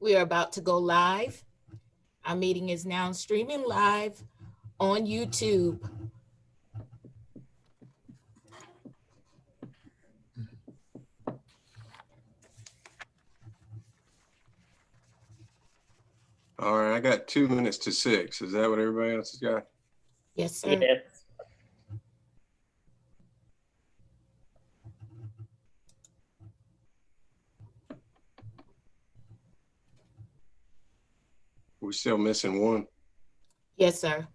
We are about to go live. Our meeting is now streaming live on YouTube. All right, I got 2 minutes to 6. Is that what everybody else has got? Yes, sir. Yes. We're still missing one. Yes, sir.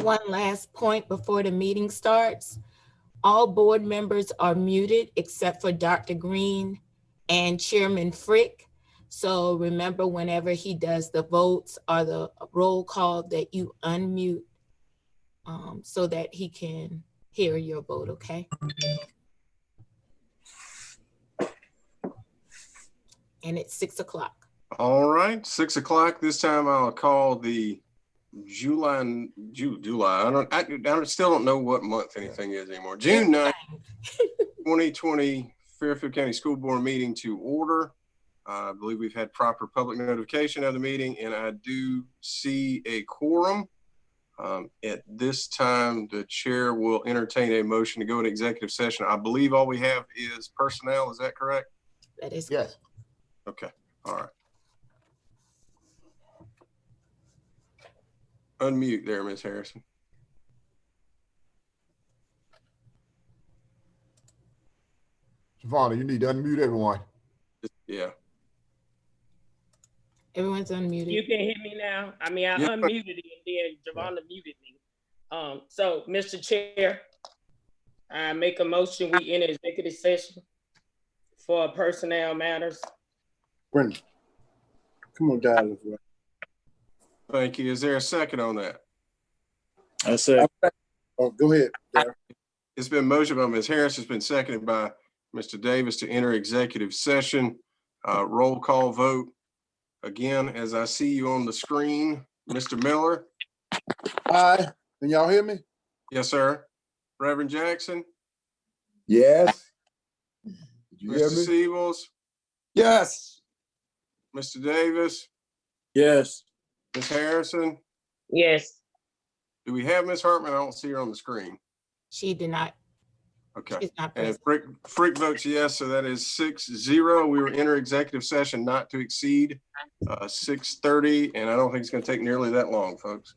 One last point before the meeting starts. All board members are muted except for Dr. Green and Chairman Frick. So remember, whenever he does the votes or the roll call, that you unmute so that he can hear your vote, okay? And it's 6 o'clock. All right, 6 o'clock. This time I'll call the July. I still don't know what month anything is anymore. June 9th, 2020 Fairfield County School Board meeting to order. I believe we've had proper public notification of the meeting, and I do see a quorum. At this time, the chair will entertain a motion to go into executive session. I believe all we have is personnel. Is that correct? That is Yes. Okay. All right. Unmute there, Ms. Harrison. Savannah, you need to unmute everyone. Yeah. Everyone's unmuted. You can hear me now. I mean, I unmuted it and then Javonna muted me. So, Mr. Chair, I make a motion we enter executive session for personnel matters. Brenda, come on down. Thank you. Is there a second on that? I said. Oh, go ahead. Darryl. It's been motioned by Ms. Harris. It's been seconded by Mr. Davis to enter executive session. Roll call vote. Again, as I see you on the screen, Mr. Miller. Aye. Can y'all hear me? Yes, sir. Reverend Jackson. Yes. Did you hear Mr. me? Seables. Yes. Mr. Davis. Yes. Ms. Harrison. Yes. Do we have Ms. Hartman? I don't see her on the screen. She did not. Okay. She's not And present. Frick votes yes, so that is 6-0. We will enter executive session not to exceed 6:30, and I don't think it's going to take nearly that long, folks.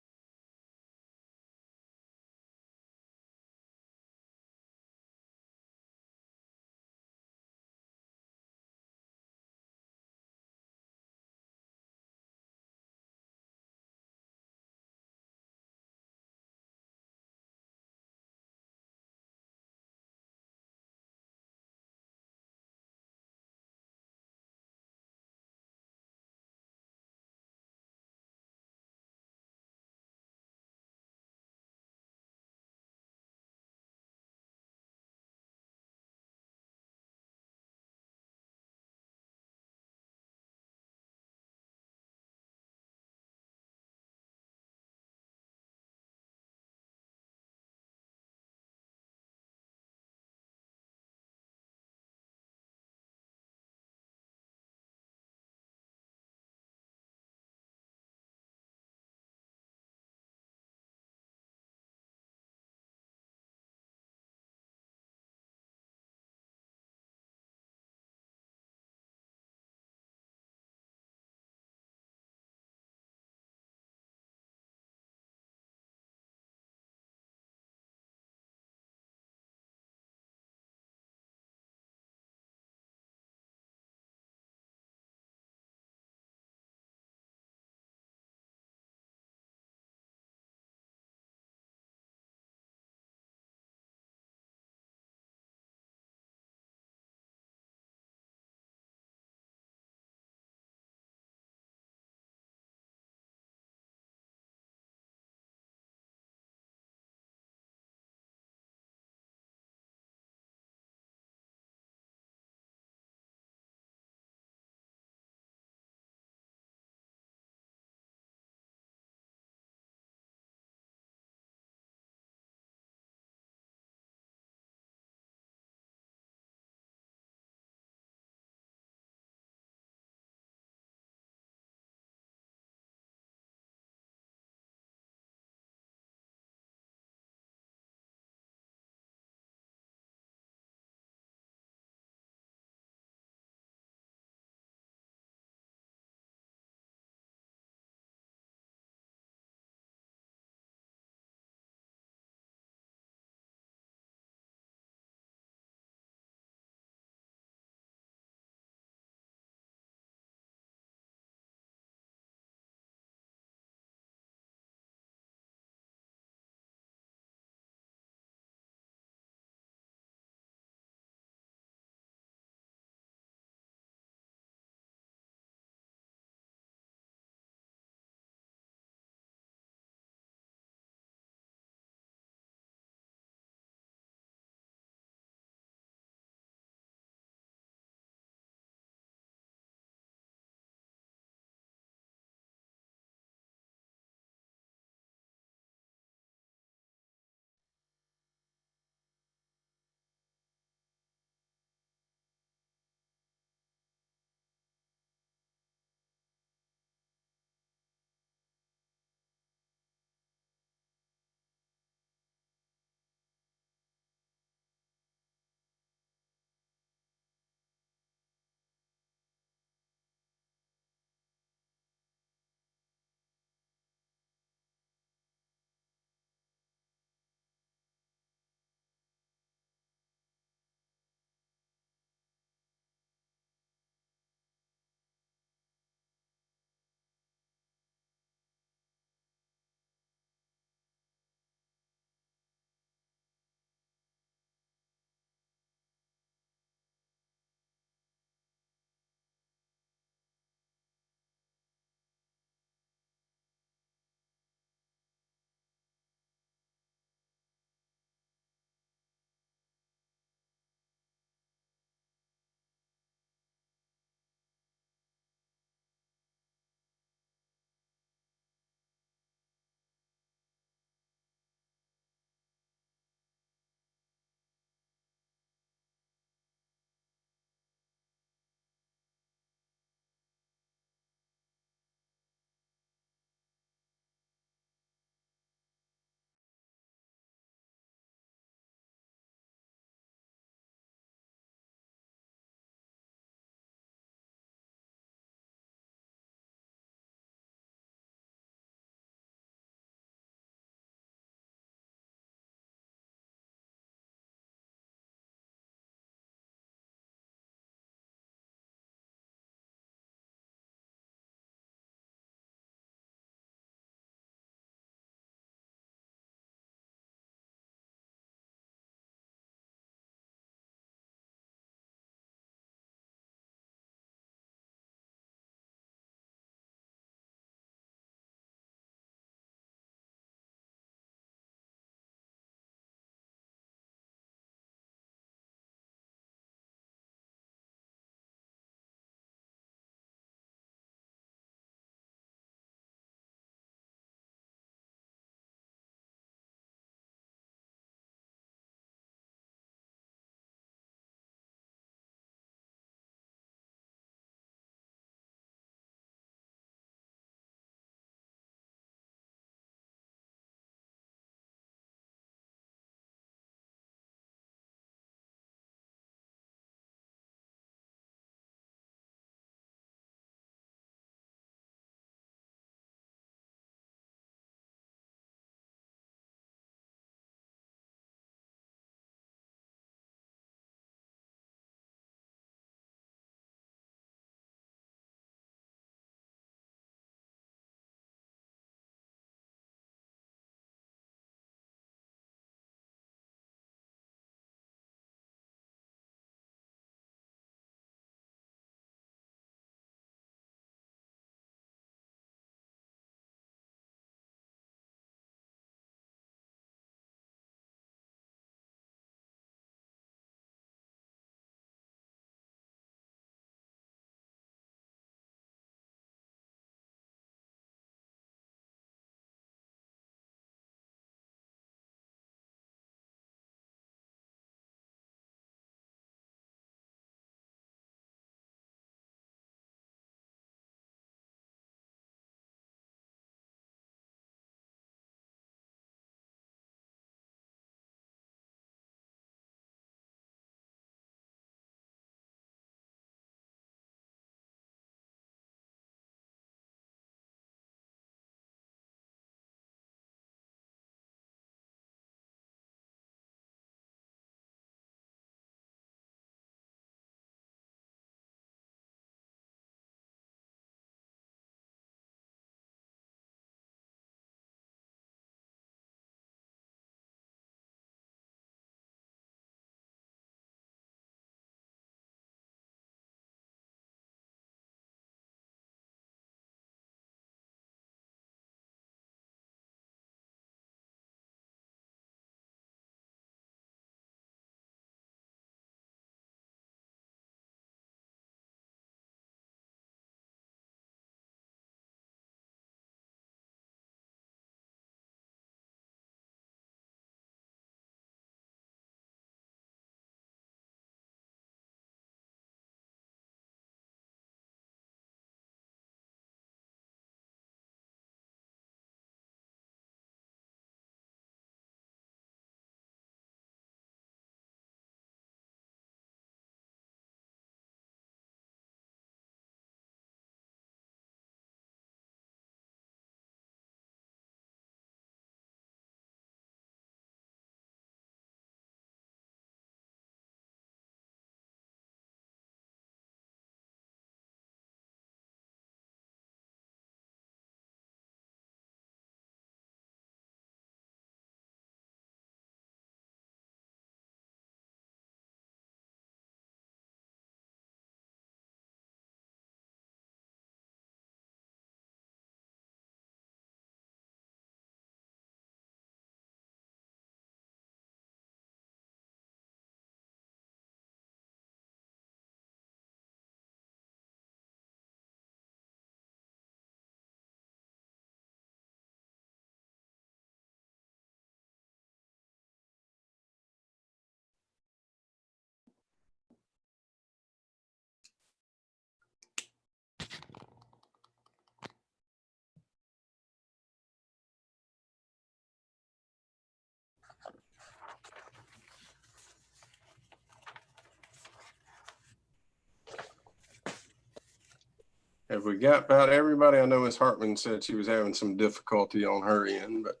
Have we got about everybody? I know Ms. Hartman said she was having some difficulty on her end, but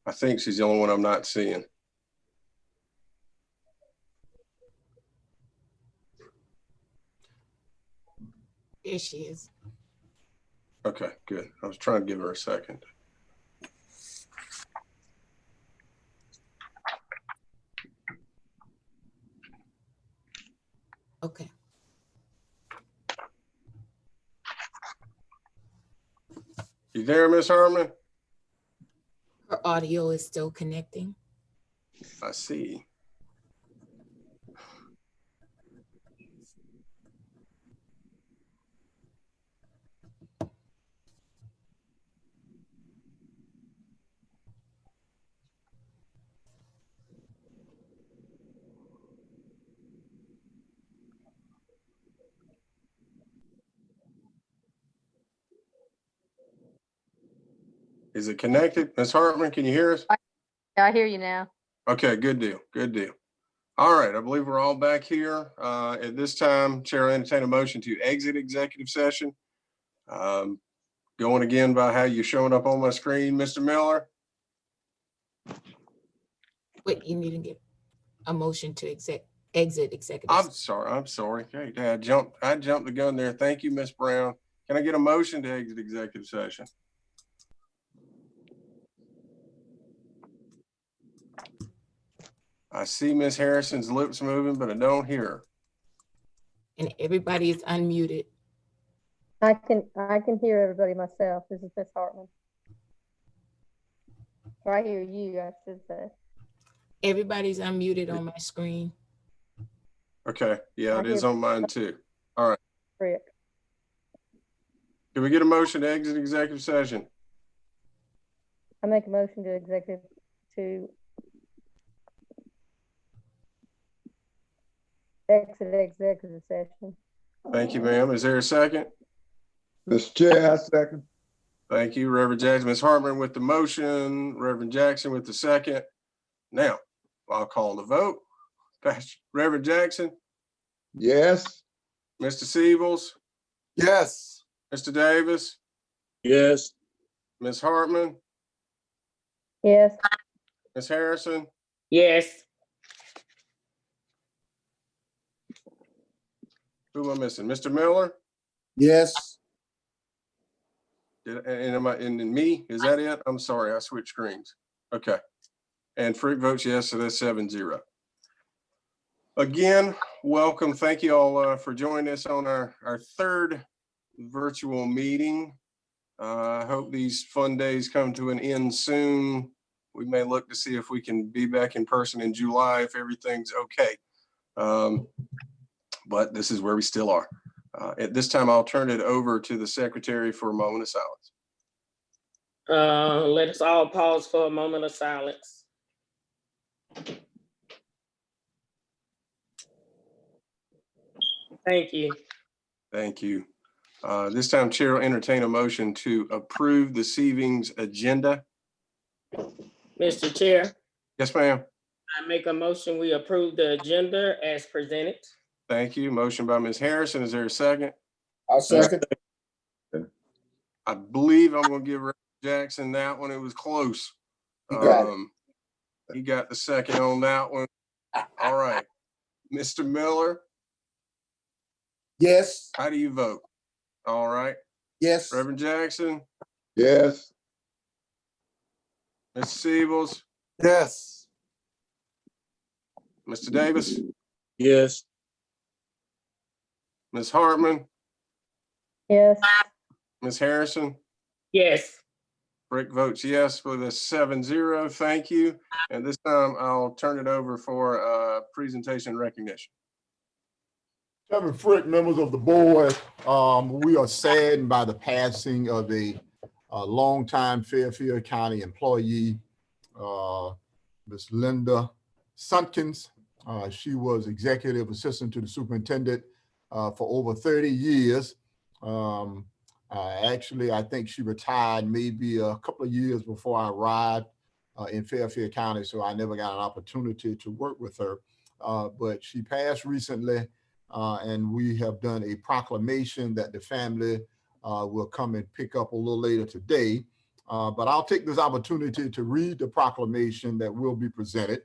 I think she's the only one I'm not seeing. There she is. Okay, good. I was trying to give her a second. Okay. You there, Ms. Hartman? Her audio is still connecting. I see. Is it connected? Ms. Hartman, can you hear us? I hear you now. Okay, good deal. Good deal. All right, I believe we're all back here. At this time, Chair, I entertain a motion to exit executive session. Going again by how you're showing up on my screen, Mr. Miller. Wait, you need to get a motion to exit executive. I'm sorry. Okay, I jumped the gun there. Thank you, Ms. Brown. Can I get a motion to exit executive session? I see Ms. Harrison's lips moving, but I don't hear her. And everybody is unmuted. I can hear everybody myself. This is Miss Hartman. Or I hear you, I should say. Everybody's unmuted on my screen. Okay, yeah, it is on mine too. All right. Rick. Can we get a motion to exit executive session? I make a motion to exit executive session. Thank you, ma'am. Is there a second? Mr. Chair, I second. Thank you, Reverend Jackson. Ms. Hartman with the motion, Reverend Jackson with the second. Now, I'll call the vote. Pastor Reverend Jackson? Yes. Mr. Siebels? Yes. Mr. Davis? Yes. Ms. Hartman? Yes. Ms. Harrison? Yes. Who am I missing? Mr. Miller? Yes. And me? Is that it? I'm sorry, I switched screens. Okay. And Frick votes yes, so that's 7-0. Again, welcome. Thank you all for joining us on our third virtual meeting. I hope these fun days come to an end soon. We may look to see if we can be back in person in July if everything's okay. But this is where we still are. At this time, I'll turn it over to the secretary for a moment of silence. Let us all pause for a moment of silence. Thank you. Thank you. This time, Chair will entertain a motion to approve this evening's agenda. Mr. Chair, Yes, ma'am. I make a motion, we approve the agenda as presented. Thank you. Motion by Ms. Harrison. Is there a second? I'll second. I believe I'm going to give Reverend Jackson that one. It was close. He got the second on that one. All right. Mr. Miller, Yes. how do you vote? All right. Yes. Reverend Jackson, Yes. Mr. Siebels, Yes. Mr. Davis, Yes. Ms. Hartman, Yes. Ms. Harrison. Yes. Rick votes yes with a 7-0. Thank you. And this time I'll turn it over for presentation recognition. Chairman Frick, members of the board, we are saddened by the passing of a longtime Fairfield County employee, Ms. Linda Sunkins. She was executive assistant to the superintendent for over 30 years. Actually, I think she retired maybe a couple of years before I arrived in Fairfield County, so I never got an opportunity to work with her. But she passed recently. and we have done a proclamation that the family will come and pick up a little later today. But I'll take this opportunity to read the proclamation that will be presented.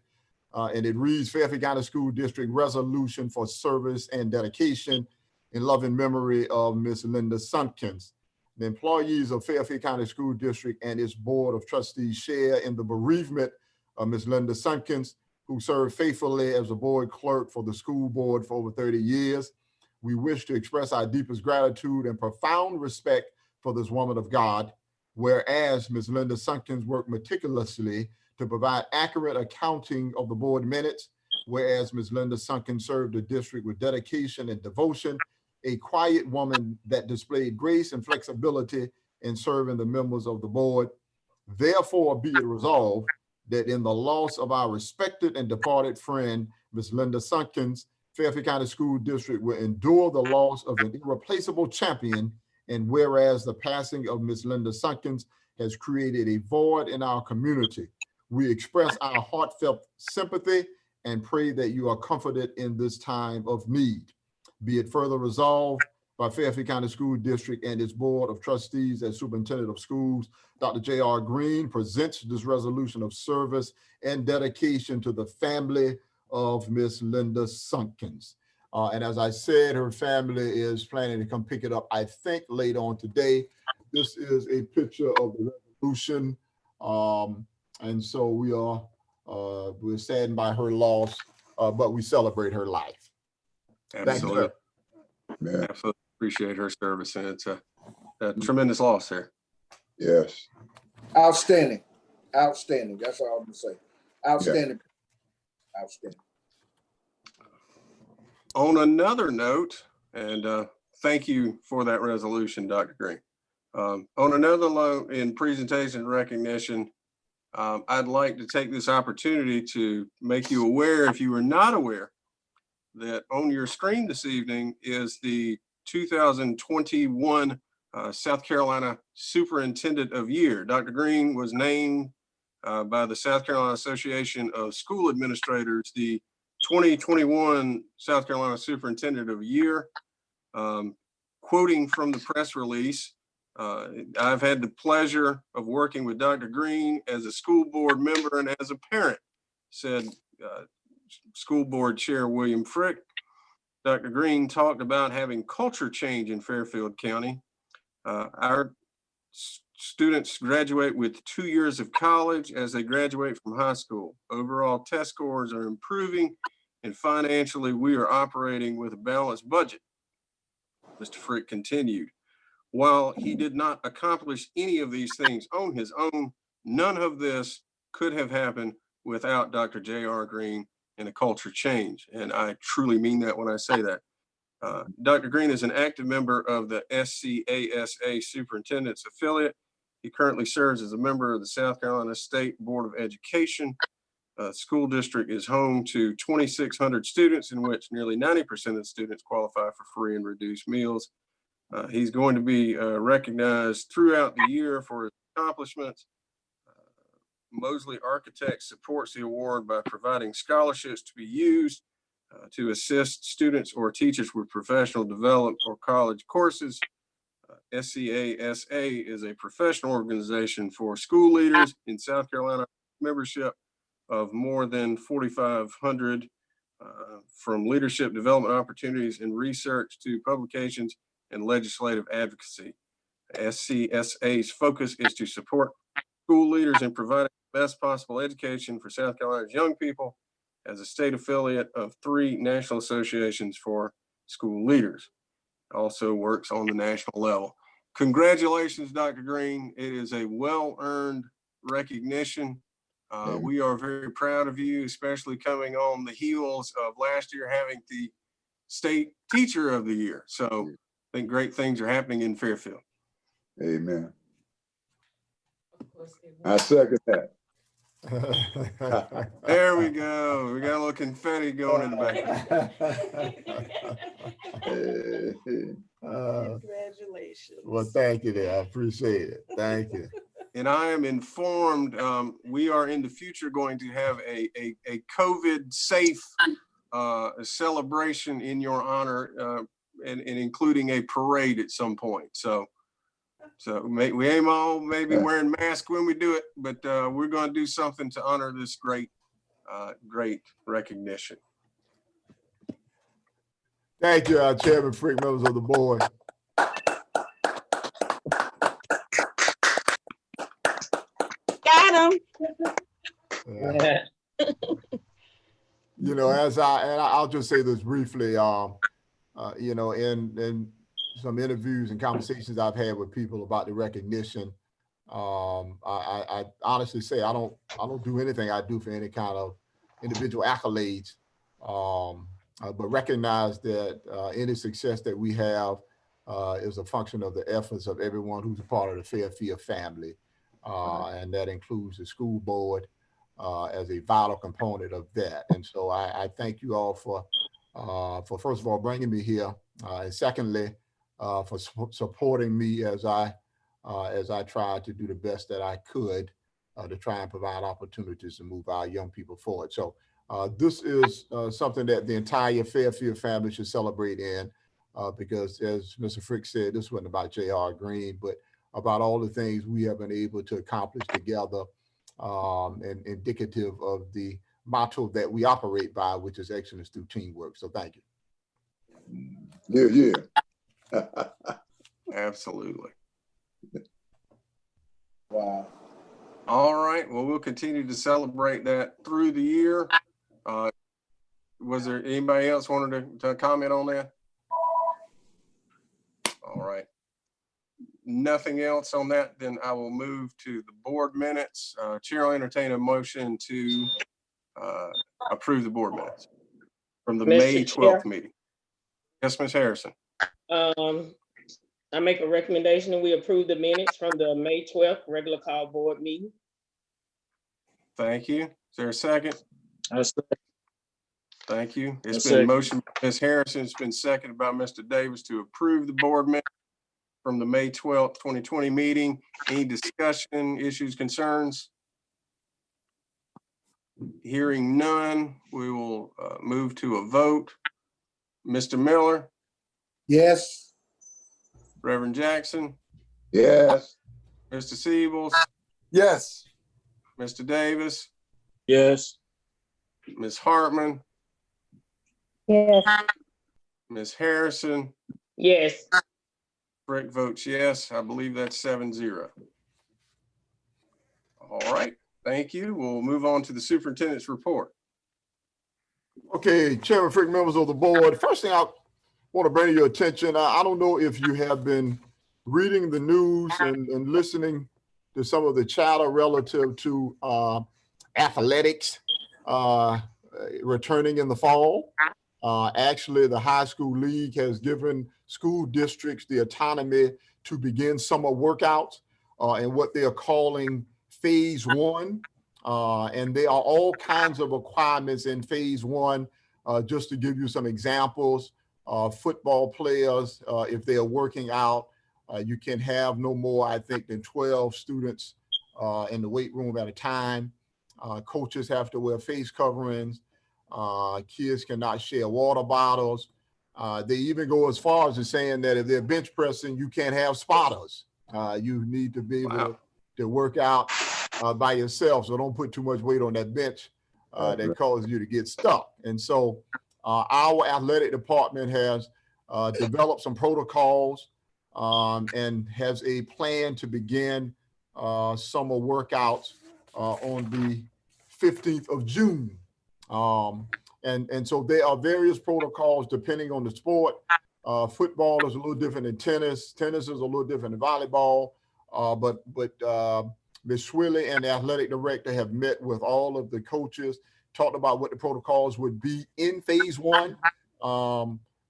And it reads, Fairfield County School District Resolution for Service and Dedication in loving memory of Miss Linda Sumpkins. The employees of Fairfield County School District and its Board of Trustees share in the bereavement of Miss Linda Sumpkins, who served faithfully as a board clerk for the school board for over 30 years. We wish to express our deepest gratitude and profound respect for this woman of God, whereas Ms. Linda Sumpkins worked meticulously to provide accurate accounting of the board minutes, whereas Ms. Linda Sumpkins served the district with dedication and devotion, a quiet woman that displayed grace and flexibility in serving the members of the board. Therefore, be it resolved that in the loss of our respected and departed friend, Ms. Linda Sumpkins, Fairfield County School District will endure the loss of an irreplaceable champion, and whereas the passing of Ms. Linda Sumpkins has created a void in our community, we express our heartfelt sympathy and pray that you are comforted in this time of need. Be it further resolved by Fairfield County School District and its Board of Trustees as Superintendent of Schools, Dr. J.R. Green presents this resolution of service and dedication to the family of Miss Linda Sumpkins. And as I said, her family is planning to come pick it up, I think, later on today. This is a picture of the resolution. And so we're saddened by her loss, but we celebrate her life. Absolutely. Absolutely appreciate her service, and it's a tremendous loss there. Yes. Outstanding. Outstanding. That's all I'm gonna say. Outstanding. Yeah. Outstanding. On another note, and thank you for that resolution, Dr. Green. On another note, in presentation recognition, I'd like to take this opportunity to make you aware, if you were not aware, that on your screen this evening is the 2021 South Carolina Superintendent of Year. Dr. Green was named by the South Carolina Association of School Administrators the 2021 South Carolina Superintendent of Year. Quoting from the press release, I've had the pleasure of working with Dr. Green as a school board member and as a parent, said School Board Chair William Frick. Dr. Green talked about having culture change in Fairfield County. Our students graduate with 2 years of college as they graduate from high school. Overall test scores are improving, and financially we are operating with a balanced budget. Mr. Frick continued, while he did not accomplish any of these things on his own, none of this could have happened without Dr. J.R. Green and a culture change. And I truly mean that when I say that. Dr. Green is an active member of the FCSD Superintendent's Affiliate. He currently serves as a member of the South Carolina State Board of Education. School district is home to 2,600 students, in which nearly 90% of students qualify for free and reduced meals. He's going to be recognized throughout the year for his accomplishments. Mosley Architects supports the award by providing scholarships to be used to assist students or teachers with professional development or college courses. FCSD is a professional organization for school leaders in South Carolina, membership of more than 4,500, from leadership development opportunities in research to publications and legislative advocacy. FCSD's focus is to support school leaders in providing the best possible education for South Carolina's young people as a state affiliate of 3 national associations for school leaders. Also works on the national level. Congratulations, Dr. Green. It is a well-earned recognition. We are very proud of you, especially coming on the heels of last year having the State Teacher of the Year. So I think great things are happening in Fairfield. Amen. I second that. There we go. We got a little confetti going in the back. Congratulations. Well, thank you there. I appreciate it. Thank you. And I am informed we are in the future going to have a COVID safe a celebration in your honor, and including a parade at some point. So we aim all maybe wearing masks when we do it, but we're going to do something to honor this great recognition. Thank you, Chairman Frick, members of the board. Got him. You know, I'll just say this briefly, you know, in some interviews and conversations I've had with people about the recognition, I honestly say I don't do anything I do for any kind of individual accolades, but recognize that any success that we have is a function of the efforts of everyone who's a part of the Fairfield family, and that includes the school board as a vital component of that. And so I thank you all for first of all bringing me here, and secondly for supporting me as I tried to do the best that I could to try and provide opportunities to move our young people forward. So this is something that the entire Fairfield family should celebrate in, because as Mr. Frick said, this wasn't about J.R. Green, but about all the things we have been able to accomplish together, and indicative of the motto that we operate by, which is excellence through teamwork. So thank you. Yeah. Absolutely. Wow. All right. Well, we'll continue to celebrate that through the year. Was there anybody else wanted to comment on that? All right. Nothing else on that, then I will move to the board minutes. Chair will entertain a motion to approve the board minutes from the May 12th meeting. Yes, Ms. Harrison. I make a recommendation that we approve the minutes from the May 12th regular call board meeting. Thank you. Is there a second? Thank you. It's been motioned by Ms. Harrison. It's been seconded by Mr. Davis to approve the board minutes from the May 12th, 2020 meeting. Any discussion, issues, concerns? Hearing none, we will move to a vote. Mr. Miller? Yes. Reverend Jackson? Yes. Mr. Siebels? Yes. Mr. Davis? Yes. Ms. Hartman? Yes. Ms. Harrison? Yes. Frick votes yes. I believe that's 7-0. All right. Thank you. We'll move on to the superintendent's report. Okay, Chairman Frick, members of the board. First thing I want to bring to your attention, I don't know if you have been reading the news and listening to some of the chatter relative to athletics returning in the fall. Actually, the high school league has given school districts the autonomy to begin summer workouts and what they are calling phase one. And there are all kinds of requirements in phase one. Just to give you some examples, football players, if they are working out, you can have no more, I think, than 12 students in the weight room at a time. Coaches have to wear face coverings. Kids cannot share water bottles. They even go as far as saying that if they're bench pressing, you can't have spotters. You need to be able to work out by yourself, so don't put too much weight on that bench that causes you to get stuck. And so our athletic department has developed some protocols and has a plan to begin summer workouts on the 15th of June. And so there are various protocols depending on the sport. Football is a little different than tennis. Tennis is a little different than volleyball. But Ms. Swilly and the athletic director have met with all of the coaches, talked about what the protocols would be in phase one.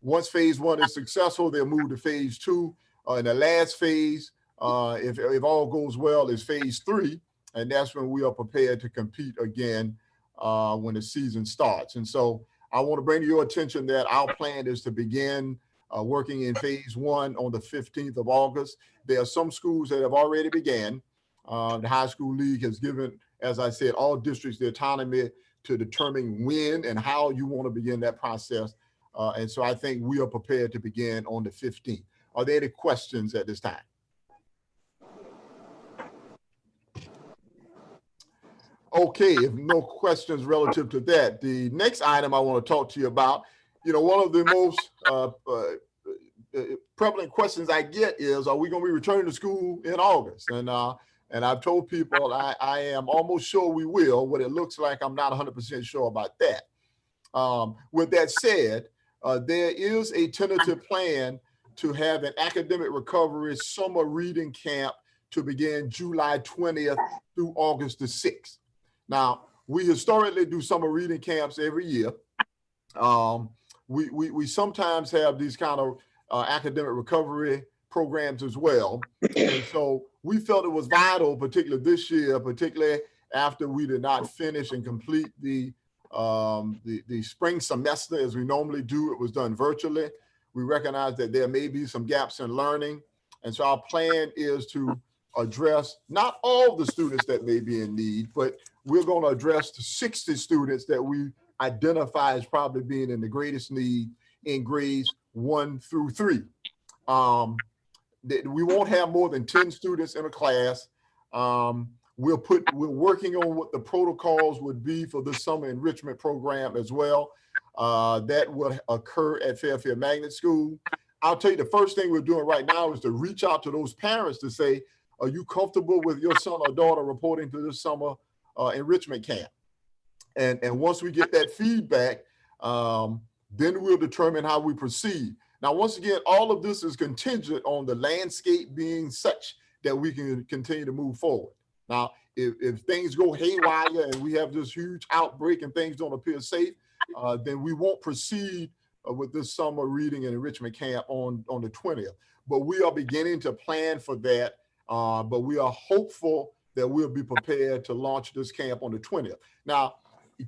Once phase one is successful, they'll move to phase two. And the last phase, if all goes well, is phase three. And that's when we are prepared to compete again when the season starts. And so I want to bring to your attention that our plan is to begin working in phase one on the 15th of August. There are some schools that have already began. The high school league has given, as I said, all districts the autonomy to determine when and how you want to begin that process. And so I think we are prepared to begin on the 15th. Are there any questions at this time? Okay, if no questions relative to that, the next item I want to talk to you about, one of the most prevalent questions I get is, are we going to be returning to school in August? And I've told people I am almost sure we will. What it looks like, I'm not 100% sure about that. With that said, there is a tentative plan to have an academic recovery summer reading camp to begin July 20th through August the 6th. Now, we historically do summer reading camps every year. We sometimes have these kind of academic recovery programs as well. And so we felt it was vital, particularly this year, particularly after we did not finish and complete the spring semester as we normally do. It was done virtually. We recognize that there may be some gaps in learning. And so our plan is to address not all the students that may be in need, but we're going to address the 60 students that we identify as probably being in the greatest need in grades 1 through 3. We won't have more than 10 students in a class. We're working on what the protocols would be for the summer enrichment program as well. That will occur at Fairfield Magnet School. I'll tell you, the first thing we're doing right now is to reach out to those parents to say, are you comfortable with your son or daughter reporting to this summer enrichment camp? And once we get that feedback, then we'll determine how we proceed. Now, once again, all of this is contingent on the landscape being such that we can continue to move forward. Now, if things go haywire and we have this huge outbreak and things don't appear safe, then we won't proceed with this summer reading and enrichment camp on the 20th. But we are beginning to plan for that. But we are hopeful that we'll be prepared to launch this camp on the 20th. Now,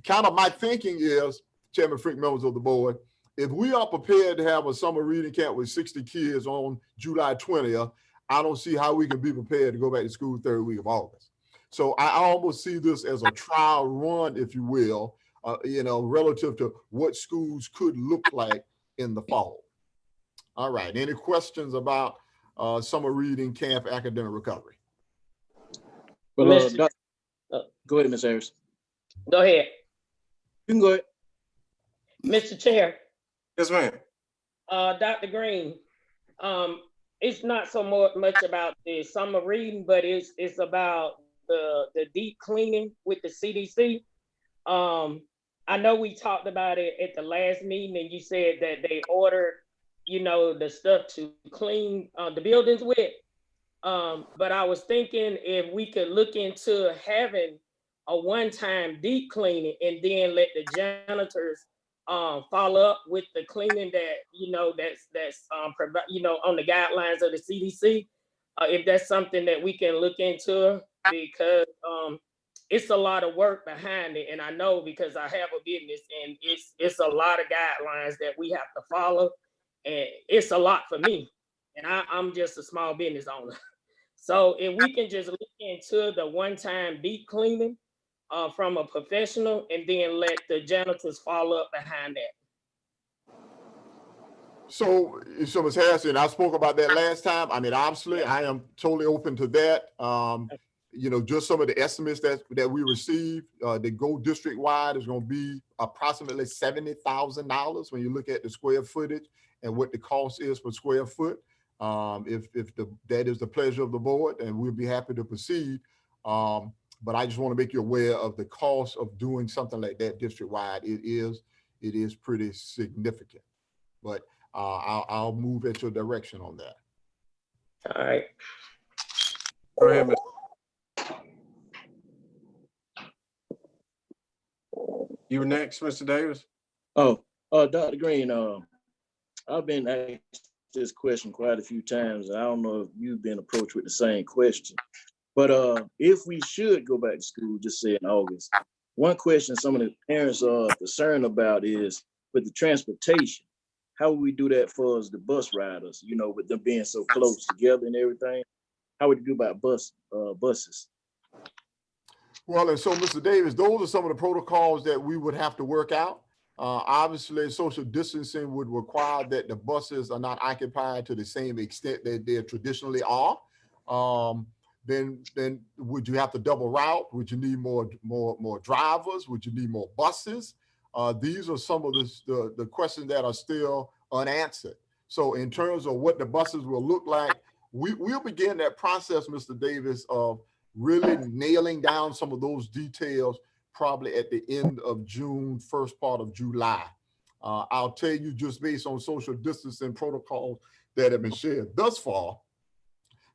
kind of my thinking is, Chairman Frick, members of the board, if we are prepared to have a summer reading camp with 60 kids on July 20th, I don't see how we can be prepared to go back to school the third week of August. So I almost see this as a trial run, if you will, relative to what schools could look like in the fall. All right, any questions about summer reading camp academic recovery? Well, go ahead, Ms. Harris. Go ahead. You can go ahead. Mr. Chair. Yes, ma'am. Dr. Green, it's not so much about the summer reading, but it's about the deep cleaning with the CDC. I know we talked about it at the last meeting, and you said that they ordered, the stuff to clean the buildings with. But I was thinking if we could look into having a one-time deep cleaning and then let the janitors follow up with the cleaning that that's on the guidelines of the CDC. If that's something that we can look into, because it's a lot of work behind it, and I know because I have a business, and it's a lot of guidelines that we have to follow, and it's a lot for me, and I'm just a small business owner. So if we can just look into the one-time deep cleaning from a professional, and then let the janitors follow up behind that. So Ms. Harrison, I spoke about that last time. I mean, obviously, I am totally open to that. Just some of the estimates that we received, the go district-wide is going to be approximately $70,000 when you look at the square footage and what the cost is per square foot. If that is the pleasure of the board, and we'll be happy to proceed. But I just want to make you aware of the cost of doing something like that district-wide. It is pretty significant. But I'll move into a direction on that. All right. Go ahead, Mr. You were next, Mr. Davis. Dr. Green, I've been asked this question quite a few times. I don't know if you've been approached with the same question, but if we should go back to school, just say in August, one question some of the parents are concerned about is with the transportation. How would we do that for us, the bus riders, with them being so close together and everything? How would you do about buses? Well, and so, Mr. Davis, those are some of the protocols that we would have to work out. Obviously, social distancing would require that the buses are not occupied to the same extent that they traditionally are. Then would you have to double route? Would you need more drivers? Would you need more buses? These are some of the questions that are still unanswered. So in terms of what the buses will look like, we'll begin that process, Mr. Davis, of really nailing down some of those details probably at the end of June, first part of July. I'll tell you, just based on social distancing protocols that have been shared thus far,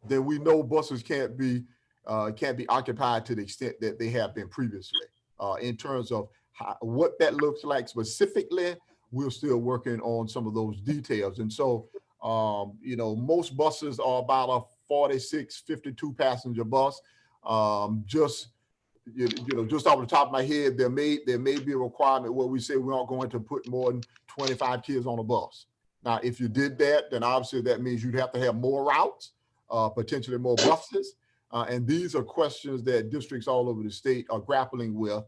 then we know buses can't be occupied to the extent that they have been previously. In terms of what that looks like specifically, we're still working on some of those details. And so, most buses are about a 46, 52 passenger bus. Just off the top of my head, there may be a requirement where we say we aren't going to put more than 25 kids on a bus. Now, if you did that, then obviously that means you'd have to have more routes, potentially more buses. And these are questions that districts all over the state are grappling with.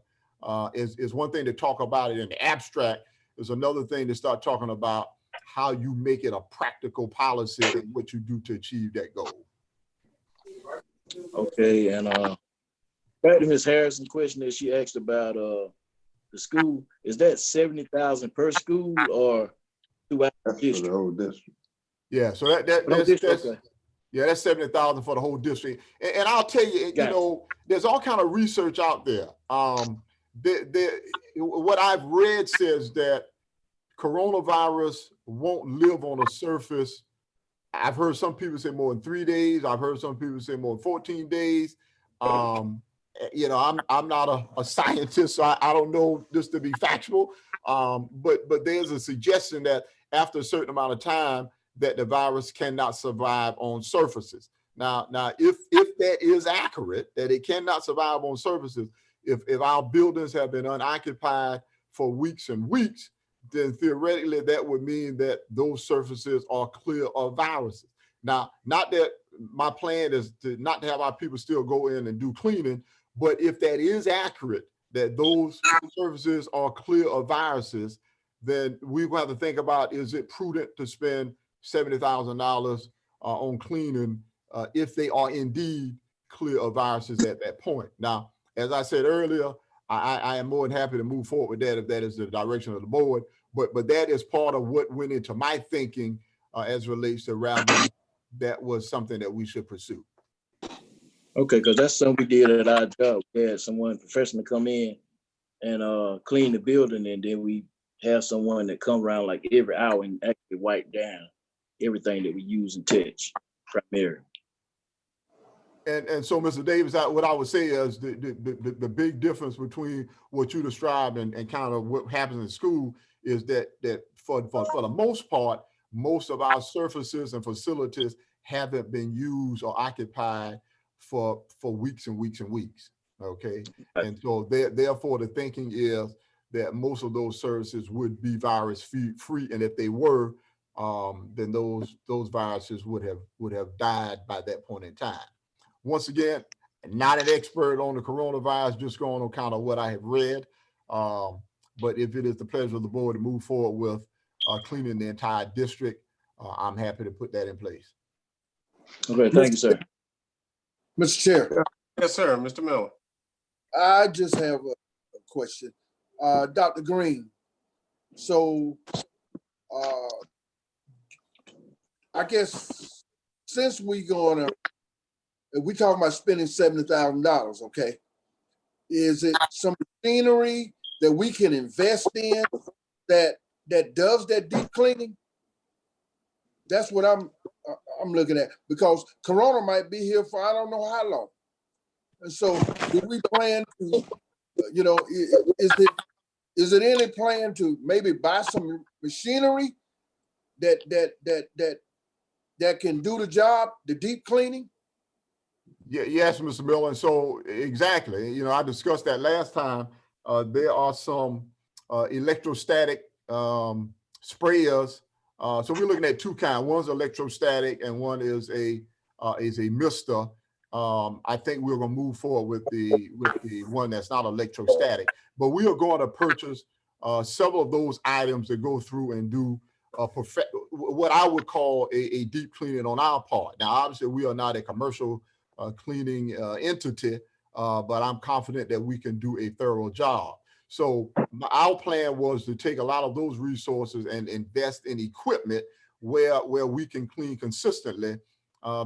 Is one thing to talk about it in the abstract. Is another thing to start talking about how you make it a practical policy and what you do to achieve that goal. Okay, and back to Ms. Harrison's question that she asked about the school. Is that 70,000 per school or throughout the district? For the whole district. Yeah, so that's okay. Yeah, that's 70,000 for the whole district. And I'll tell you, there's all kind of research out there. What I've read says that coronavirus won't live on a surface. I've heard some people say more than 3 days. I've heard some people say more than 14 days. I'm not a scientist, so I don't know this to be factual. But there's a suggestion that after a certain amount of time, that the virus cannot survive on surfaces. Now, if that is accurate, that it cannot survive on surfaces, if our buildings have been unoccupied for weeks and weeks, then theoretically that would mean that those surfaces are clear of viruses. Now, not that my plan is not to have our people still go in and do cleaning, but if that is accurate, that those surfaces are clear of viruses, then we will have to think about, is it prudent to spend $70,000 on cleaning if they are indeed clear of viruses at that point. Now, as I said earlier, I am more than happy to move forward with that if that is the direction of the board. But that is part of what went into my thinking as relates to rather that was something that we should pursue. Okay, because that's something we did at our job. We had someone professional come in and clean the building, and then we have someone that come around like every hour and actually wipe down everything that we use and touch primarily. And so, Mr. Davis, what I would say is the big difference between what you described and kind of what happens in school is that for the most part, most of our surfaces and facilities haven't been used or occupied for weeks and weeks and weeks. Okay, and so therefore the thinking is that most of those services would be virus free, and if they were, then those viruses would have died by that point in time. Once again, not an expert on the coronavirus, just going on kind of what I have read. But if it is the pleasure of the board to move forward with cleaning the entire district, I'm happy to put that in place. Okay, thank you, sir. Mr. Chair. Yes, sir, Mr. Miller. I just have a question. Dr. Green, so I guess since we talking about spending $70,000, okay, is it some machinery that we can invest in that does that deep cleaning? That's what I'm looking at, because Corona might be here for I don't know how long. And so do we plan to, is it any plan to maybe buy some machinery that can do the job, the deep cleaning? Yeah, yes, Mr. Miller. And so exactly, I discussed that last time. There are some electrostatic sprayers. So we're looking at two kinds. One's electrostatic and one is a mister. I think we're going to move forward with the one that's not electrostatic. But we are going to purchase several of those items that go through and do what I would call a deep cleaning on our part. Now, obviously, we are not a commercial cleaning entity, but I'm confident that we can do a thorough job. So our plan was to take a lot of those resources and invest in equipment where we can clean consistently,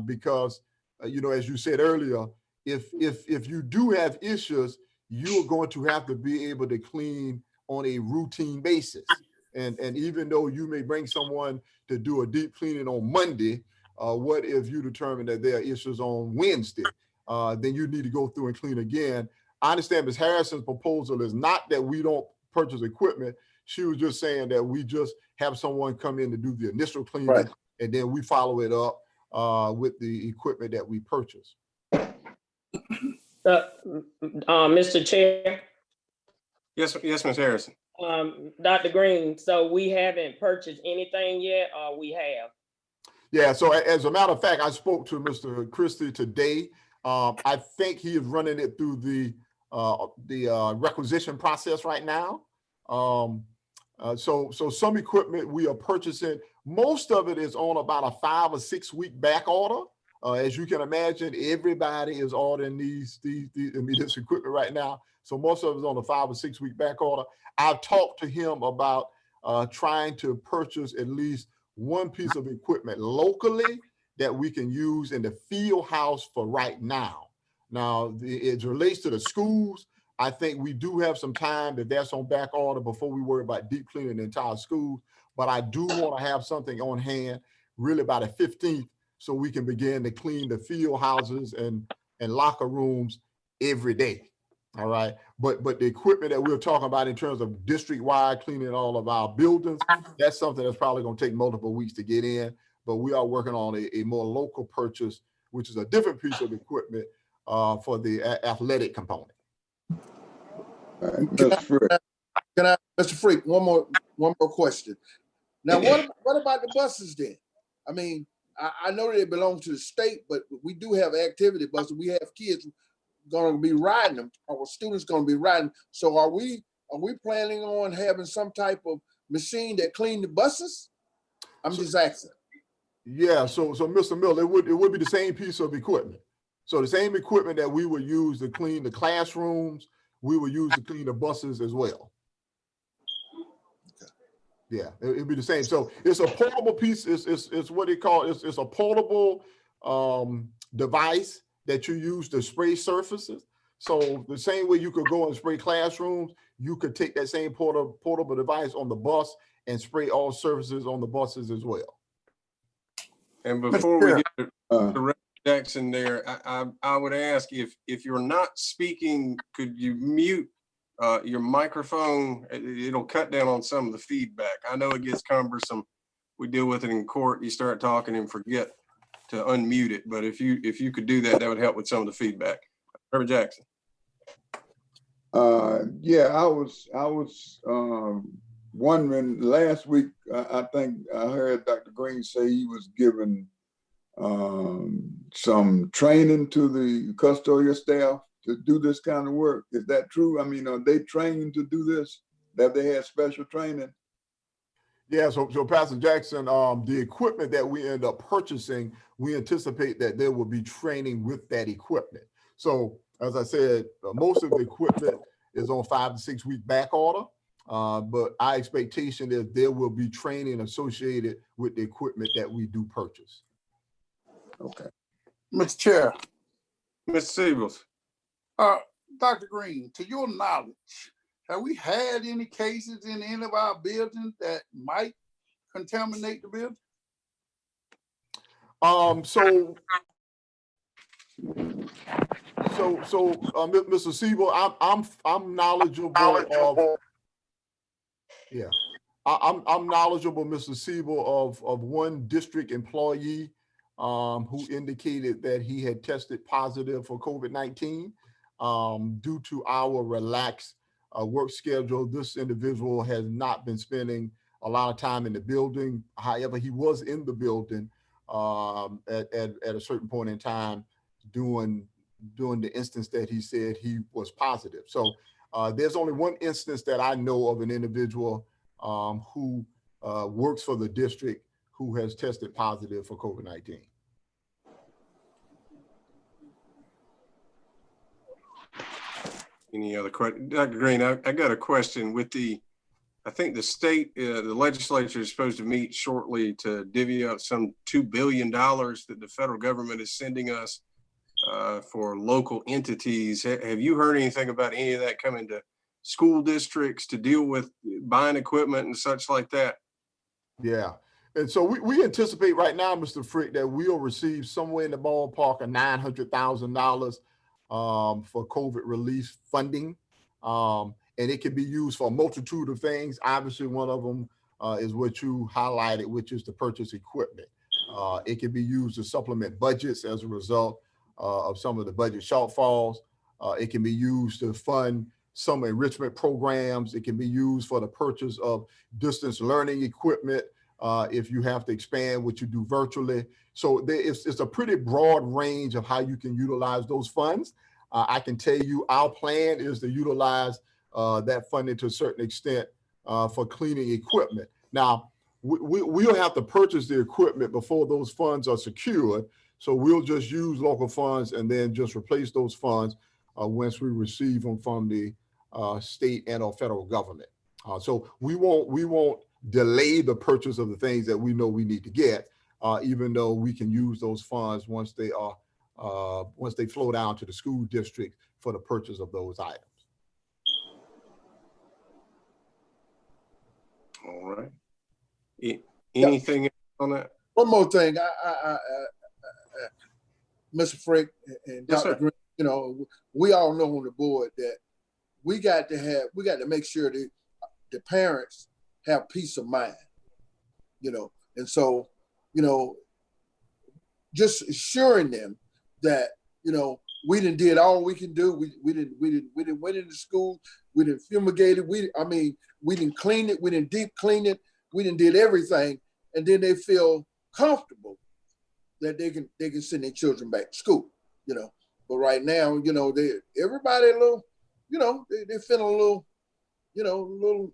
because you know, as you said earlier, if you do have issues, you are going to have to be able to clean on a routine basis. And even though you may bring someone to do a deep cleaning on Monday, what if you determine that there are issues on Wednesday? Then you need to go through and clean again. I understand Ms. Harrison's proposal is not that we don't purchase equipment. She was just saying that we just have someone come in to do the initial cleaning, right, and then we follow it up with the equipment that we purchase. Mr. Chair. Yes, Ms. Harrison. Dr. Green, so we haven't purchased anything yet, or we have? Yeah, so as a matter of fact, I spoke to Mr. Christie today. I think he is running it through the requisition process right now. So some equipment we are purchasing, most of it is on about a 5 or 6 week back order. As you can imagine, everybody is ordering this equipment right now. So most of it is on a 5 or 6 week back order. I've talked to him about trying to purchase at least one piece of equipment locally that we can use in the field house for right now. Now, it relates to the schools. I think we do have some time that's on back order before we worry about deep cleaning the entire school. But I do want to have something on hand really by the 15th so we can begin to clean the field houses and locker rooms every day. All right. But the equipment that we're talking about in terms of district-wide cleaning all of our buildings, that's something that's probably going to take multiple weeks to get in. But we are working on a more local purchase, which is a different piece of equipment for the athletic component. Mr. Freak, one more question. Now, what about the buses then? I mean, I know they belong to the state, but we do have activity buses. We have kids going to be riding them. Our students going to be riding. So are we planning on having some type of machine that clean the buses? I'm just asking. Yeah. So Mr. Miller, it would be the same piece of equipment. So the same equipment that we would use to clean the classrooms, we would use to clean the buses as well. Yeah, it'd be the same. So it's a portable piece. It's what they call it's a portable device that you use to spray surfaces. So the same way you could go and spray classrooms, you could take that same portable device on the bus and spray all surfaces on the buses as well. And before we get to Reverend Jackson there, I would ask if you're not speaking, could you mute your microphone? It'll cut down on some of the feedback. I know it gets cumbersome. We deal with it in court. You start talking and forget to unmute it. But if you could do that, that would help with some of the feedback. Reverend Jackson. Yeah, I was wondering last week. I think I heard Dr. Green say he was giving some training to the custodial staff to do this kind of work. Is that true? I mean, are they trained to do this? That they had special training? Yeah, so Pastor Jackson, the equipment that we end up purchasing, we anticipate that there will be training with that equipment. So as I said, most of the equipment is on 5 to 6 week back order, but our expectation is there will be training associated with the equipment that we do purchase. Okay. Mr. Chair. Mr. Siebels. Dr. Green, to your knowledge, have we had any cases in any of our buildings that might contaminate the building? Mr. Siebel, I'm knowledgeable of. Yeah, I'm knowledgeable, Mr. Siebel, of one district employee who indicated that he had tested positive for COVID-19. Due to our relaxed work schedule, this individual has not been spending a lot of time in the building. However, he was in the building at a certain point in time. during the instance that he said he was positive. So there's only one instance that I know of an individual who works for the district who has tested positive for COVID-19. Any other questions? Dr. Green, I got a question with I think the state, the legislature is supposed to meet shortly to divvy up some $2 billion that the federal government is sending us for local entities. Have you heard anything about any of that coming to school districts to deal with buying equipment and such like that? Yeah. And so we anticipate right now, Mr. Frick, that we'll receive somewhere in the ballpark of $900,000 for COVID relief funding. And it can be used for a multitude of things. Obviously, one of them is what you highlighted, which is to purchase equipment. It can be used to supplement budgets as a result of some of the budget shortfalls. It can be used to fund some enrichment programs. It can be used for the purchase of distance learning equipment if you have to expand what you do virtually. So it's a pretty broad range of how you can utilize those funds. I can tell you our plan is to utilize that funding to a certain extent for cleaning equipment. Now, we'll have to purchase the equipment before those funds are secured. So we'll just use local funds and then just replace those funds once we receive them from the state and or federal government. So we won't delay the purchase of the things that we know we need to get, even though we can use those funds once they flow down to the school district for the purchase of those items. All right. Anything else on that? One more thing, Mr. Frick and Yes, Dr. Green, you know, we all know on the board that we got to make sure that the parents have peace of mind, you know, and so, you know, just assuring them that, you know, we did all we can do. We didn't went into school. We didn't fumigate it. We didn't clean it. We didn't deep clean it. We didn't did everything. And then they feel comfortable that they can send their children back to school, you know. But right now, you know, everybody a little, you know, they feeling a little, you know,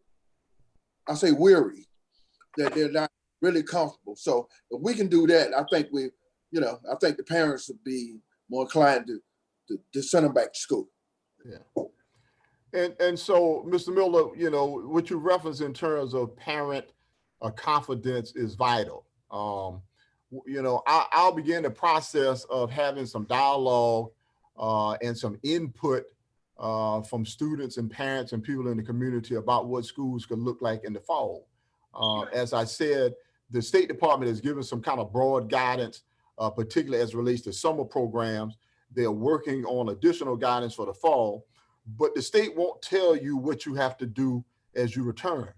I say weary, that they're not really comfortable. So if we can do that, I think I think the parents would be more inclined to send them back to school. Yeah. And so, Mr. Miller, you know, what you referenced in terms of parent confidence is vital. You know, I'll begin the process of having some dialogue and some input from students and parents and people in the community about what schools could look like in the fall. As I said, the State Department has given some kind of broad guidance, particularly as it relates to summer programs. They're working on additional guidance for the fall, but the state won't tell you what you have to do as you return.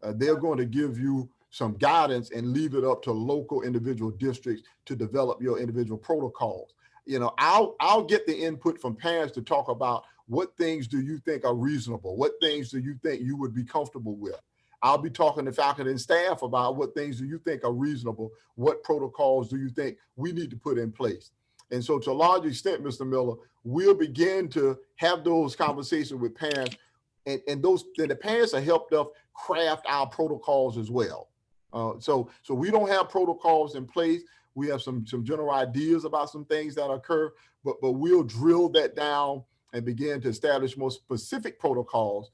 They're going to give you some guidance and leave it up to local individual districts to develop your individual protocols. You know, I'll get the input from parents to talk about what things do you think are reasonable? What things do you think you would be comfortable with? I'll be talking to faculty and staff about what things do you think are reasonable? What protocols do you think we need to put in place? And so to a large extent, Mr. Miller, we'll begin to have those conversations with parents, and the parents have helped us craft our protocols as well. So we don't have protocols in place. We have some general ideas about some things that occur, but we'll drill that down and begin to establish more specific protocols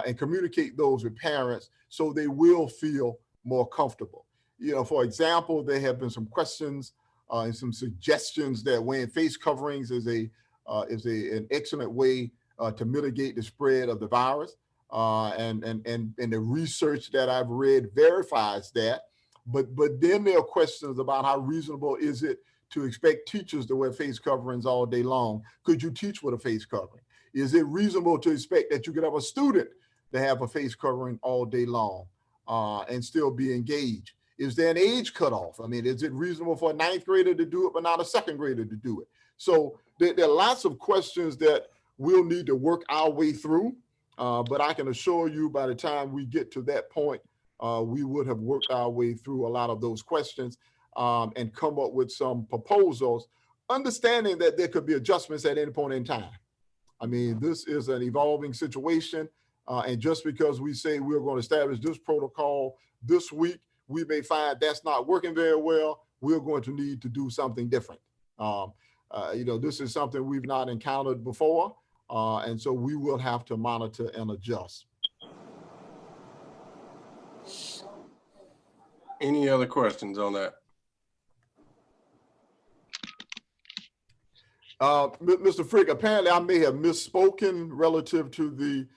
and communicate those with parents so they will feel more comfortable. You know, for example, there have been some questions and some suggestions that wearing face coverings is an excellent way to mitigate the spread of the virus. And the research that I've read verifies that. But then there are questions about how reasonable is it to expect teachers to wear face coverings all day long? Could you teach with a face covering? Is it reasonable to expect that you could have a student to have a face covering all day long and still be engaged? Is there an age cutoff? I mean, is it reasonable for a 9th grader to do it, but not a 2nd grader to do it? So there are lots of questions that we'll need to work our way through. But I can assure you by the time we get to that point, we would have worked our way through a lot of those questions and come up with some proposals understanding that there could be adjustments at any point in time. I mean, this is an evolving situation. And just because we say we're going to establish this protocol this week, we may find that's not working very well. We're going to need to do something different. This is something we've not encountered before. And so we will have to monitor and adjust. Any other questions on that? Mr. Frick, apparently I may have misspoken relative to the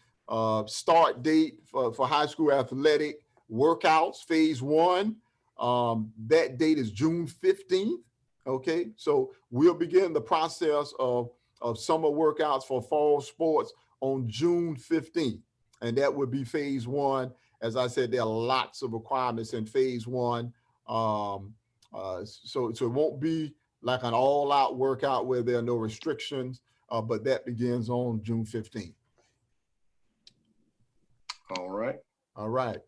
start date for high school athletic workouts, phase 1. That date is June 15th. Okay, so we'll begin the process of summer workouts for fall sports on June 15th. And that would be phase 1. As I said, there are lots of requirements in phase 1. So it won't be like an all-out workout where there are no restrictions, but that begins on June 15th. All right. All right.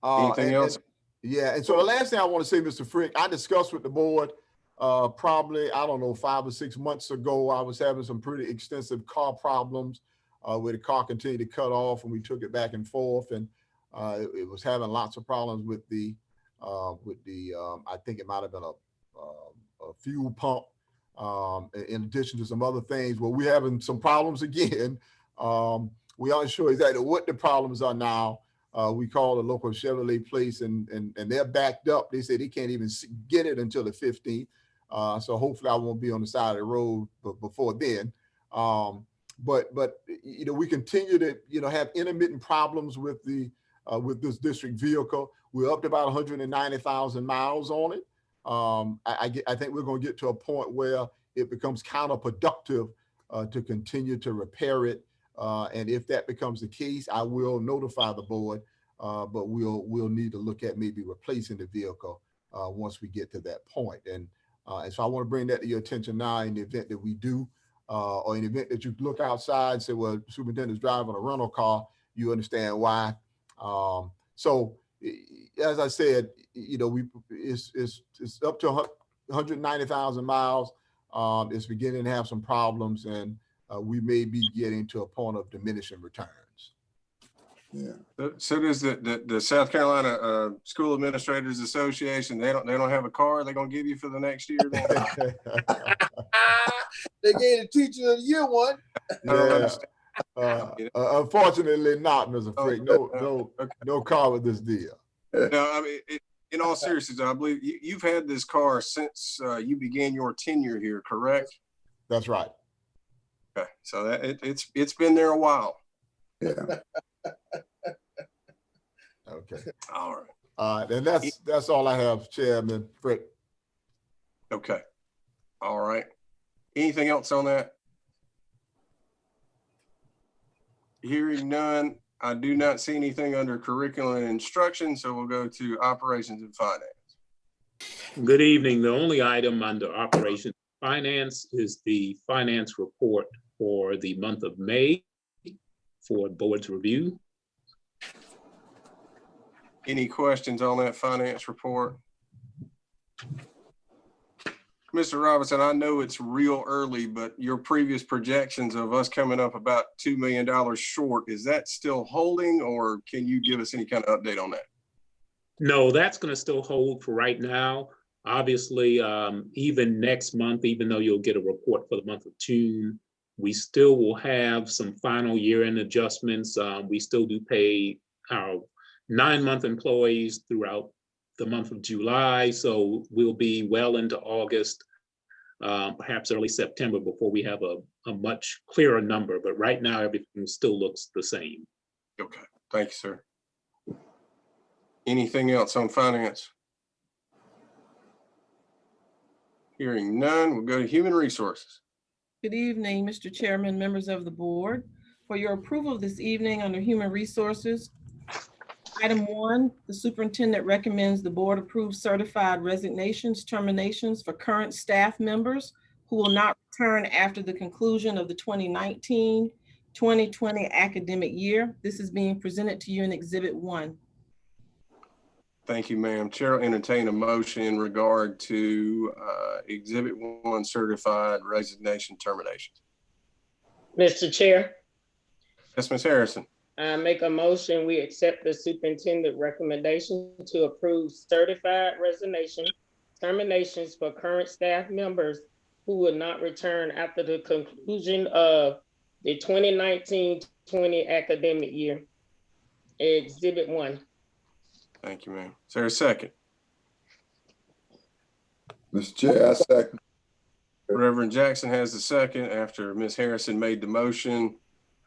Anything else? And so the last thing I want to say, Mr. Frick, I discussed with the board probably, I don't know, 5 or 6 months ago. I was having some pretty extensive car problems where the car continued to cut off, and we took it back and forth, and it was having lots of problems with the I think it might have been a fuel pump, in addition to some other things. Well, we're having some problems again. We aren't sure exactly what the problems are now. We called a local Chevrolet place, and they're backed up. They say they can't even get it until the 15th. So hopefully I won't be on the side of the road before then. But we continue to have intermittent problems with this district vehicle. We're up to about 190,000 miles on it. I think we're going to get to a point where it becomes counterproductive to continue to repair it. And if that becomes the case, I will notify the board, but we'll need to look at maybe replacing the vehicle once we get to that point. And so I want to bring that to your attention now in the event that we do, or in the event that you look outside and say, well, the superintendent's driving a rental car, you understand why. So as I said, it's up to 190,000 miles. It's beginning to have some problems, and we may be getting to a point of diminishing returns. Yeah. So does the South Carolina School Administrators Association, they don't have a car they're gonna give you for the next year? They gave the teacher of the year one. Unfortunately not, Mr. Frick. No car with this deal. No, I mean, in all seriousness, I believe you've had this car since you began your tenure here, correct? That's right. Okay, so it's been there a while. Yeah. Okay. All right. And that's all I have, Chairman Frick. Okay. All right. Anything else on that? Hearing none, I do not see anything under curriculum and instruction, so we'll go to operations and finance. Good evening. The only item under operations and finance is the finance report for the month of May for board's review. Any questions on that finance report? Mr. Robinson, I know it's real early, but your previous projections of us coming up about $2 million short, is that still holding, or can you give us any kind of update on that? No, that's going to still hold for right now. Obviously, even next month, even though you'll get a report for the month of June, we still will have some final year-end adjustments. We still do pay our 9-month employees throughout the month of July. So we'll be well into August, perhaps early September before we have a much clearer number. But right now, everything still looks the same. Okay, thank you, sir. Anything else on finance? Hearing none, we'll go to human resources. Good evening, Mr. Chairman, members of the board. For your approval this evening under human resources, item 1, the superintendent recommends the board approve certified resignations, terminations for current staff members who will not return after the conclusion of the 2019-2020 academic year. This is being presented to you in Exhibit 1. Thank you, ma'am. Chair will entertain a motion in regard to Exhibit 1 certified resignation termination. Mr. Chair, Yes, Ms. Harrison. I make a motion, we accept the superintendent recommendation to approve certified resignation terminations for current staff members who will not return after the conclusion of the 2019-20 academic year. Exhibit 1. Thank you, ma'am. Is there a second? Mr. Chair, I second. Reverend Jackson has the second after Ms. Harrison made the motion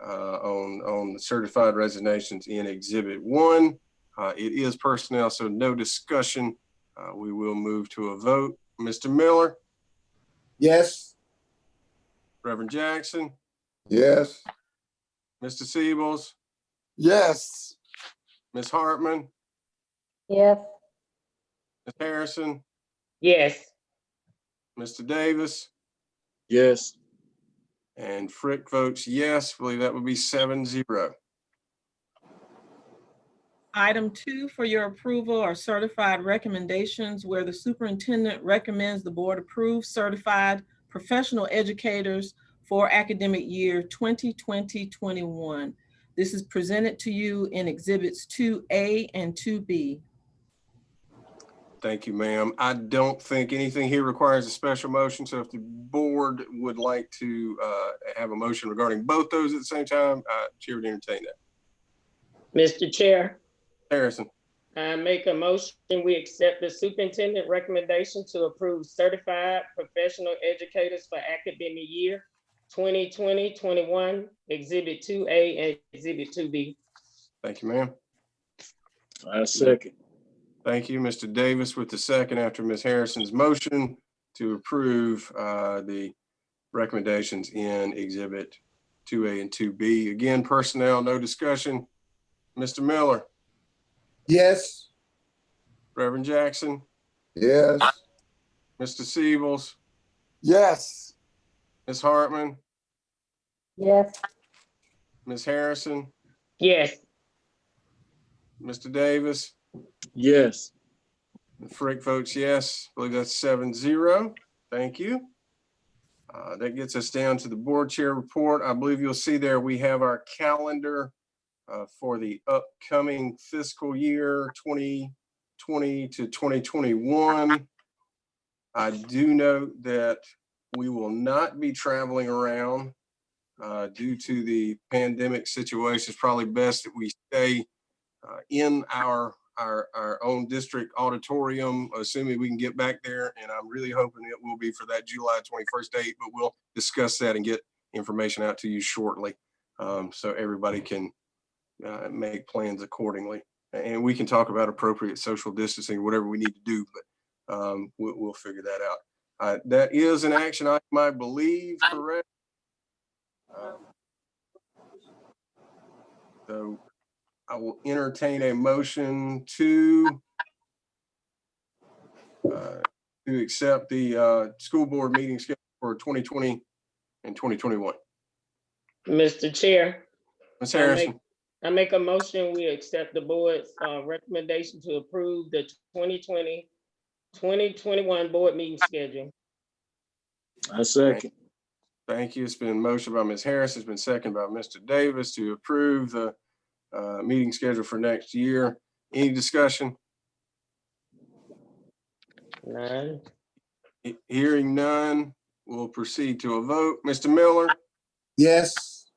on the certified resignations in Exhibit 1. It is personnel, so no discussion. We will move to a vote. Mr. Miller? Yes. Reverend Jackson? Yes. Mr. Siebels? Yes. Ms. Hartman? Yes. Ms. Harrison? Yes. Mr. Davis? Yes. And Frick votes yes. I believe that would be 7-0. Item 2 for your approval are certified recommendations where the superintendent recommends the board approve certified professional educators for academic year 2020-21. This is presented to you in Exhibits 2A and 2B. Thank you, ma'am. I don't think anything here requires a special motion. So if the board would like to have a motion regarding both those at the same time, Chair would entertain that. Mr. Chair, Harrison. I make a motion, we accept the superintendent recommendation to approve certified professional educators for academic year 2020-21, Exhibit 2A and Exhibit 2B. Thank you, ma'am. I second. Thank you, Mr. Davis, with the second after Ms. Harrison's motion to approve the recommendations in Exhibit 2A and 2B. Again, personnel, no discussion. Mr. Miller? Yes. Reverend Jackson? Yes. Mr. Siebels? Yes. Ms. Hartman? Yes. Ms. Harrison? Yes. Mr. Davis? Yes. Frick votes yes. I believe that's 7-0. Thank you. That gets us down to the board chair report. I believe you'll see there we have our calendar for the upcoming fiscal year 2020 to 2021. I do note that we will not be traveling around due to the pandemic situation. It's probably best that we stay in our own district auditorium, assuming we can get back there. And I'm really hoping it will be for that July 21st date, but we'll discuss that and get information out to you shortly so everybody can make plans accordingly. And we can talk about appropriate social distancing, whatever we need to do, but we'll figure that out. That is an action item, I believe, correct? So I will entertain a motion to accept the school board meeting schedule for 2020 and 2021. Mr. Chair, Ms. Harrison. I make a motion, we accept the board's recommendation to approve the 2020-2021 board meeting schedule. I second. Thank you. It's been motioned by Ms. Harris. It's been seconded by Mr. Davis to approve the meeting schedule for next year. Any discussion? None. Hearing none, we'll proceed to a vote. Mr. Miller? Yes.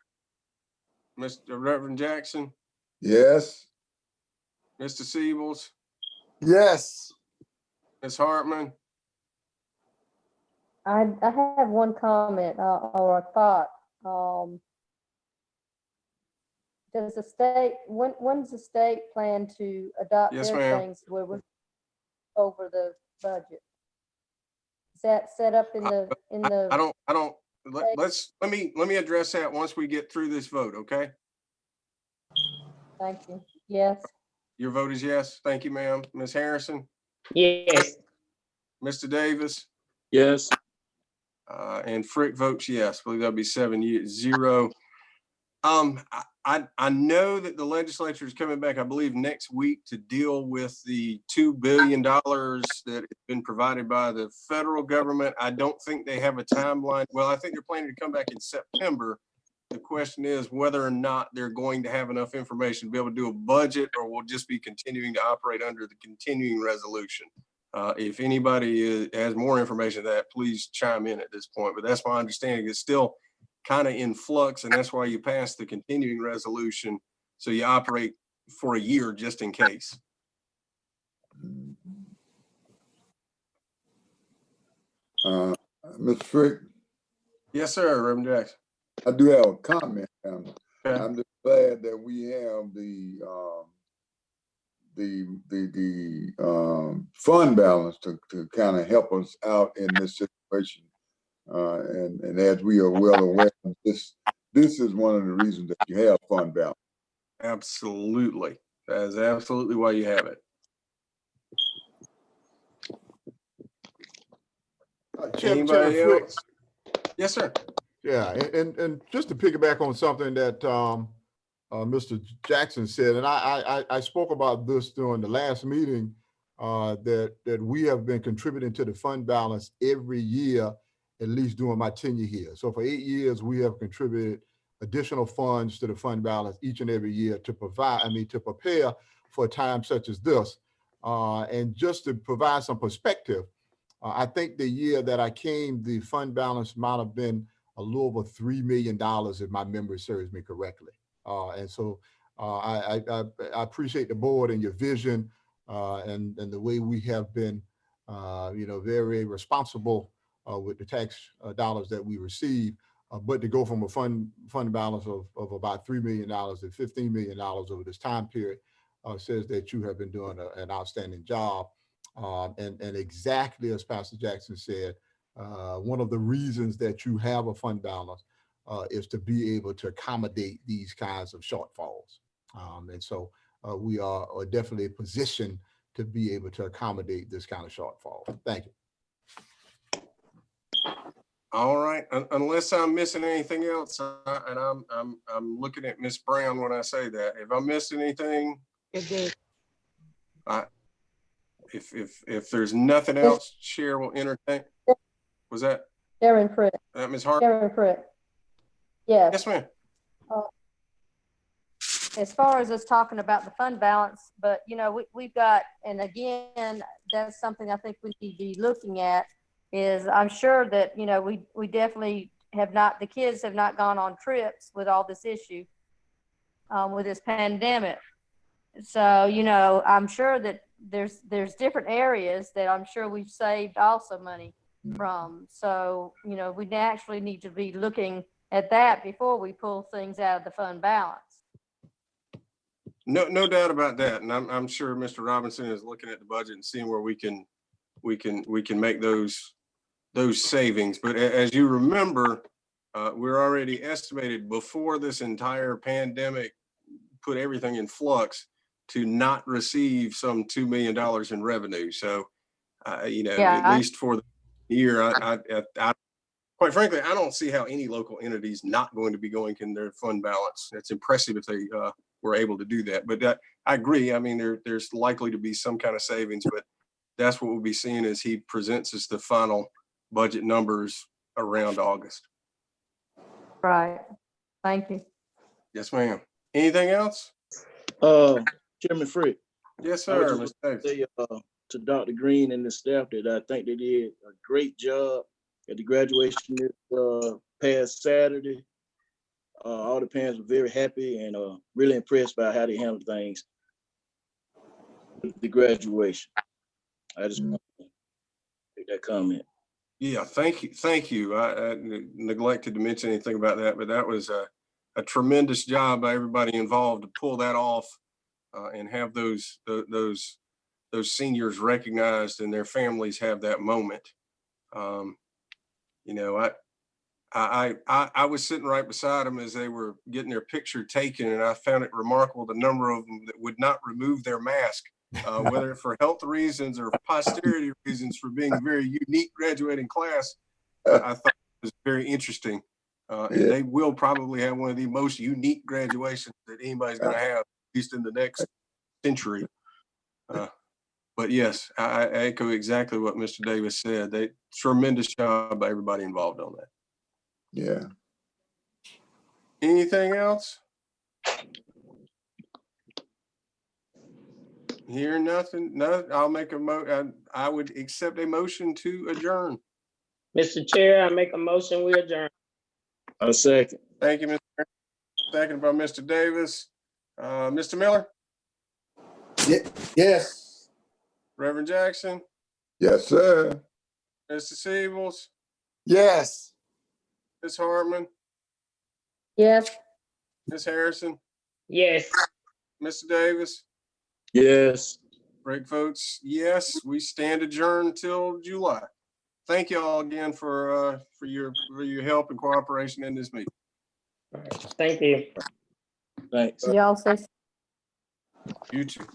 Mr. Reverend Jackson? Yes. Mr. Siebels? Yes. Ms. Hartman? I have one comment or a thought. Does the state, when's the state plan to adopt Yes, their ma'am. things where we're over the budget? Is that set up in the I don't, let me address that once we get through this vote, okay? Thank you. Yes. Your vote is yes. Thank you, ma'am. Ms. Harrison? Yes. Mr. Davis? Yes. And Frick votes yes. I believe that'll be 7-0. I know that the legislature is coming back, I believe, next week to deal with the $2 billion that has been provided by the federal government. I don't think they have a timeline. Well, I think they're planning to come back in September. The question is whether or not they're going to have enough information to be able to do a budget, or we'll just be continuing to operate under the continuing resolution. If anybody has more information than that, please chime in at this point. But that's my understanding. It's still kind of in flux, and that's why you pass the continuing resolution, so you operate for a year just in case. Mr. Frick? Yes, sir, Reverend Jackson. I do have a comment. Okay. I'm just glad that we have the fund balance to kind of help us out in this situation. And as we are well aware, this is one of the reasons that you have fund balance. Absolutely. That is absolutely why you have it. Anybody else? Yes, sir. Yeah, and just to piggyback on something that Mr. Jackson said, and I spoke about this during the last meeting, that we have been contributing to the fund balance every year, at least during my tenure here. So for 8 years, we have contributed additional funds to the fund balance each and every year to prepare for a time such as this. And just to provide some perspective, I think the year that I came, the fund balance might have been a little over $3 million, if my memory serves me correctly. And so I appreciate the board and your vision and the way we have been, very responsible with the tax dollars that we receive. But to go from a fund balance of about $3 million to $15 million over this time period says that you have been doing an outstanding job. And exactly as Pastor Jackson said, one of the reasons that you have a fund balance is to be able to accommodate these kinds of shortfalls. And so we are definitely positioned to be able to accommodate this kind of shortfall. Thank you. All right, unless I'm missing anything else, and I'm looking at Miss Brown when I say that. If I missed anything, if there's nothing else, Chair will entertain. Was that Chairman Frick? Ms. Hart? Chairman Frick. Yes. Yes, ma'am. As far as us talking about the fund balance, but we've got, and again, that's something I think we need to be looking at. Is I'm sure that we definitely have not, the kids have not gone on trips with all this issue with this pandemic. So I'm sure that there's different areas that I'm sure we've saved also money from. So we actually need to be looking at that before we pull things out of the fund balance. No doubt about that, and I'm sure Mr. Robinson is looking at the budget and seeing where we can make those savings. But as you remember, we're already estimated before this entire pandemic put everything in flux to not receive some $2 million in revenue. So, at least for the year, I quite frankly, I don't see how any local entity is not going to be going in their fund balance. It's impressive if they were able to do that. But I agree. I mean, there's likely to be some kind of savings, but that's what we'll be seeing as he presents us the final budget numbers around August. Right. Thank you. Yes, ma'am. Anything else? Chairman Frick. Yes, sir. I just say to Dr. Green and the staff that I think they did a great job at the graduation this past Saturday. All the parents were very happy and really impressed by how they handled things with the graduation. I just want to make that comment. Yeah, thank you. I neglected to mention anything about that, but that was a tremendous job by everybody involved to pull that off and have those seniors recognized and their families have that moment. I was sitting right beside them as they were getting their picture taken, and I found it remarkable the number of them that would not remove their mask. Whether for health reasons or posterity reasons for being a very unique graduating class, I thought it was very interesting And they will probably have one of the most unique graduations that anybody's going to have, at least in the next century. But yes, I echo exactly what Mr. Davis said. They tremendous job by everybody involved on that. Yeah. Anything else? Hear nothing? No, I'll make I would accept a motion to adjourn. Mr. Chair, I make a motion, we adjourn. A second. Thank you, Mr. Second by Mr. Davis. Mr. Miller? Yes. Reverend Jackson? Yes, sir. Mr. Siebels? Yes. Ms. Hartman? Yes. Ms. Harrison? Yes. Mr. Davis? Yes. Greg votes yes. We stand adjourned till July. Thank you all again for your help and cooperation in this meeting. All right. Thank you. Thanks. Y'all say You too.